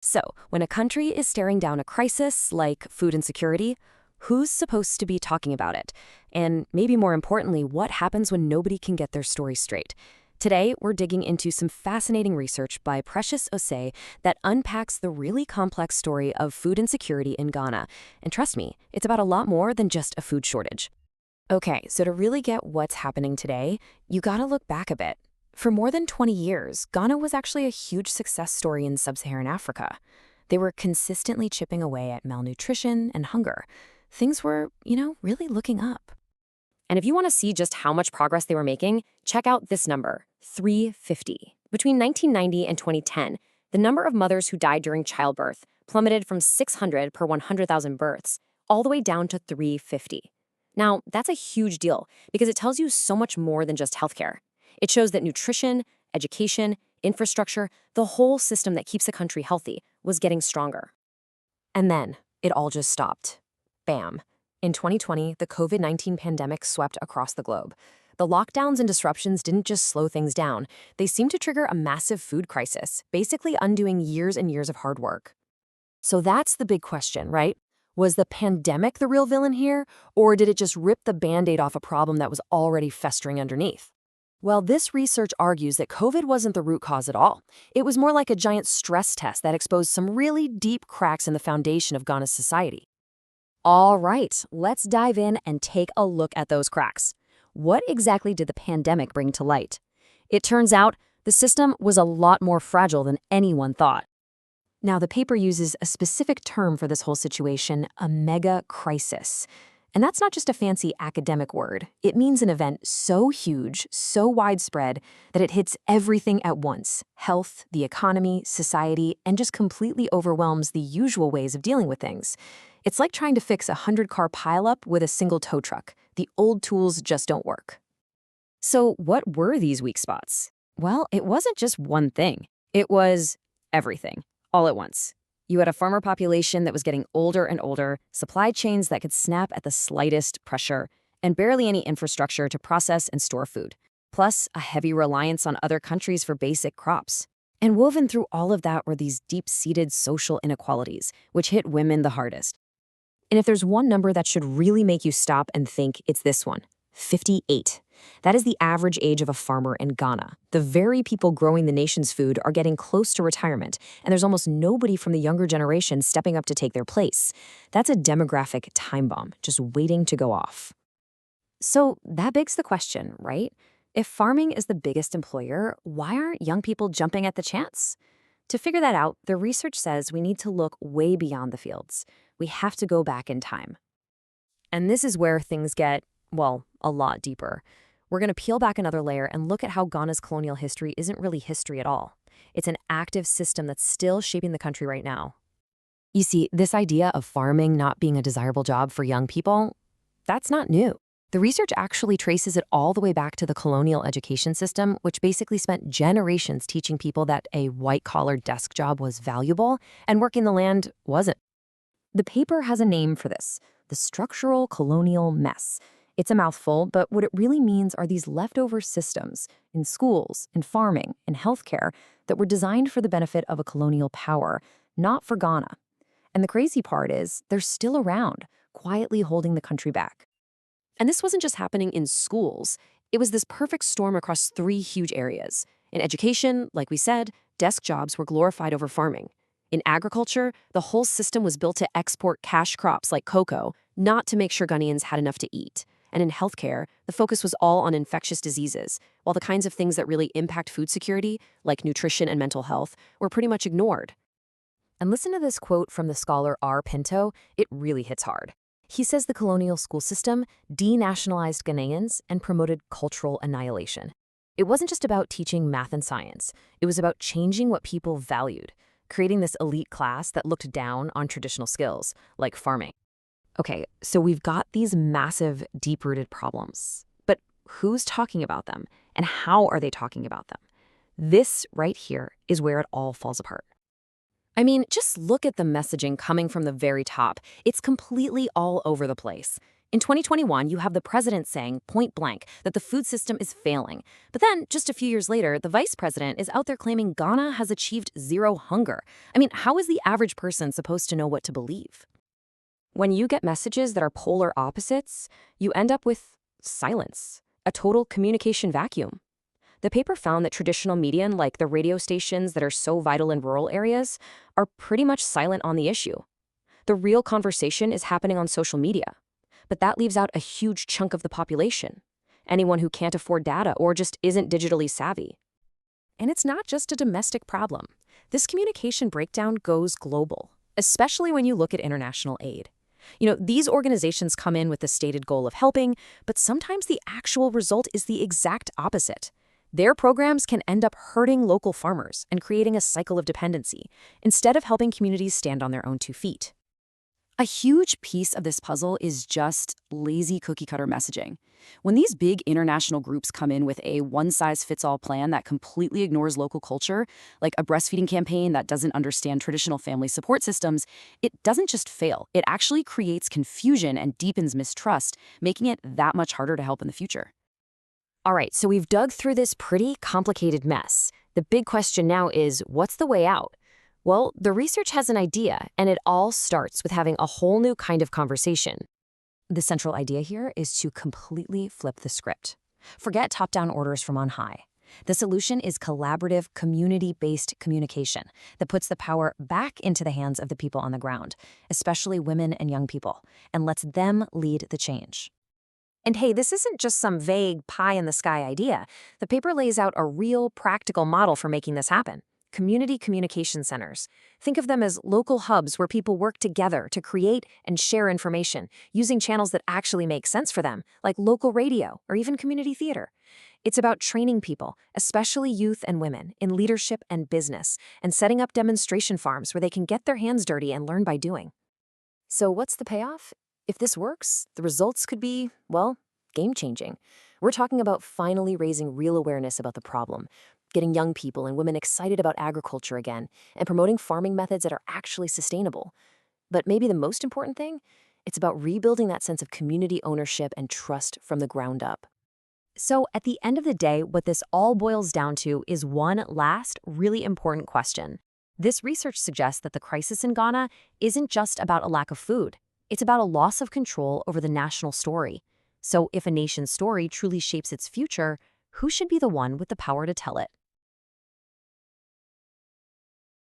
So, when a country is staring down a crisis like food insecurity, who's supposed to be talking about it? And maybe more importantly, what happens when nobody can get their story straight? Today, we're digging into some fascinating research by Precious Osei that unpacks the really complex story of food insecurity in Ghana. And trust me, it's about a lot more than just a food shortage. Okay, so to really get what's happening today, you gotta look back a bit. For more than 20 years, Ghana was actually a huge success story in sub-Saharan Africa. They were consistently chipping away at malnutrition and hunger. Things were, really looking up. And if you want to see just how much progress they were making, check out this number, 350. Between 1990 and 2010, the number of mothers who died during childbirth plummeted from 600 per 100,000 births all the way down to 350. Now, that's a huge deal because it tells you so much more than just healthcare. It shows that nutrition, education, infrastructure, the whole system that keeps a country healthy was getting stronger. And then it all just stopped. Bam. In 2020, the COVID-19 pandemic swept across the globe. The lockdowns and disruptions didn't just slow things down, they seemed to trigger a massive food crisis, basically undoing years and years of hard work. So that's the big question, right? Was the pandemic the real villain here, or did it just rip the Band-Aid off a problem that was already festering underneath? Well, this research argues that COVID wasn't the root cause at all. It was more like a giant stress test that exposed some really deep cracks in the foundation of Ghana's society. All right, let's dive in and take a look at those cracks. What exactly did the pandemic bring to light? It turns out the system was a lot more fragile than anyone thought. Now, the paper uses a specific term for this whole situation, a mega-crisis. And that's not just a fancy academic word. It means an event so huge, so widespread, that it hits everything at once: health, the economy, society, and just completely overwhelms the usual ways of dealing with things. It's like trying to fix a 100-car pileup with a single tow truck. The old tools just don't work. So what were these weak spots? Well, it wasn't just one thing. It was everything, all at once. You had a farmer population that was getting older and older, supply chains that could snap at the slightest pressure, and barely any infrastructure to process and store food. Plus, a heavy reliance on other countries for basic crops. And woven through all of that were these deep-seated social inequalities, which hit women the hardest. And if there's one number that should really make you stop and think, it's this one: 58. That is the average age of a farmer in Ghana. The very people growing the nation's food are getting close to retirement, and there's almost nobody from the younger generation stepping up to take their place. That's a demographic time bomb, just waiting to go off. So that begs the question, right? If farming is the biggest employer, why aren't young people jumping at the chance? To figure that out, the research says we need to look way beyond the fields. We have to go back in time. And this is where things get, well, a lot deeper. We're going to peel back another layer and look at how Ghana's colonial history isn't really history at all. It's an active system that's still shaping the country right now. You see, this idea of farming not being a desirable job for young people, that's not new. The research actually traces it all the way back to the colonial education system, which basically spent generations teaching people that a white-collar desk job was valuable and working the land wasn't. The paper has a name for this: the structural colonial mess. It's a mouthful, but what it really means are these leftover systems in schools, in farming, in healthcare that were designed for the benefit of a colonial power, not for Ghana. And the crazy part is they're still around, quietly holding the country back. And this wasn't just happening in schools. It was this perfect storm across three huge areas. In education, like we said, desk jobs were glorified over farming. In agriculture, the whole system was built to export cash crops like cocoa, not to make sure Ghanaians had enough to eat. And in healthcare, the focus was all on infectious diseases, while the kinds of things that really impact food security, like nutrition and mental health, were pretty much ignored. And listen to this quote from the scholar R. Pinto. It really hits hard. He says the colonial school system denationalized Ghanaians and promoted cultural annihilation. It wasn't just about teaching math and science. It was about changing what people valued, creating this elite class that looked down on traditional skills, like farming. Okay, so we've got these massive, deep-rooted problems. But who's talking about them, and how are they talking about them? This right here is where it all falls apart. I mean, just look at the messaging coming from the very top. It's completely all over the place. In 2021, you have the president saying, point blank, that the food system is failing. But then, just a few years later, the vice president is out there claiming Ghana has achieved zero hunger. I mean, how is the average person supposed to know what to believe? When you get messages that are polar opposites, you end up with silence, a total communication vacuum. The paper found that traditional media, like the radio stations that are so vital in rural areas, are pretty much silent on the issue. The real conversation is happening on social media. But that leaves out a huge chunk of the population, anyone who can't afford data or just isn't digitally savvy. And it's not just a domestic problem. This communication breakdown goes global, especially when you look at international aid. These organizations come in with the stated goal of helping, but sometimes the actual result is the exact opposite. Their programs can end up hurting local farmers and creating a cycle of dependency, instead of helping communities stand on their own 2 feet. A huge piece of this puzzle is just lazy cookie-cutter messaging. When these big international groups come in with a one-size-fits-all plan that completely ignores local culture, like a breastfeeding campaign that doesn't understand traditional family support systems, it doesn't just fail. It actually creates confusion and deepens mistrust, making it that much harder to help in the future. All right, so we've dug through this pretty complicated mess. The big question now is, what's the way out? Well, the research has an idea, and it all starts with having a whole new kind of conversation. The central idea here is to completely flip the script. Forget top-down orders from on high. The solution is collaborative, community-based communication that puts the power back into the hands of the people on the ground, especially women and young people, and lets them lead the change. And hey, this isn't just some vague pie-in-the-sky idea. The paper lays out a real, practical model for making this happen. Community communication centers. Think of them as local hubs where people work together to create and share information, using channels that actually make sense for them, like local radio or even community theater. It's about training people, especially youth and women, in leadership and business, and setting up demonstration farms where they can get their hands dirty and learn by doing. So what's the payoff? If this works, the results could be, well, game-changing. We're talking about finally raising real awareness about the problem, getting young people and women excited about agriculture again, and promoting farming methods that are actually sustainable. But maybe the most important thing? It's about rebuilding that sense of community ownership and trust from the ground up. So at the end of the day, what this all boils down to is one last, really important question. This research suggests that the crisis in Ghana isn't just about a lack of food. It's about a loss of control over the national story. So if a nation's story truly shapes its future, who should be the one with the power to tell it?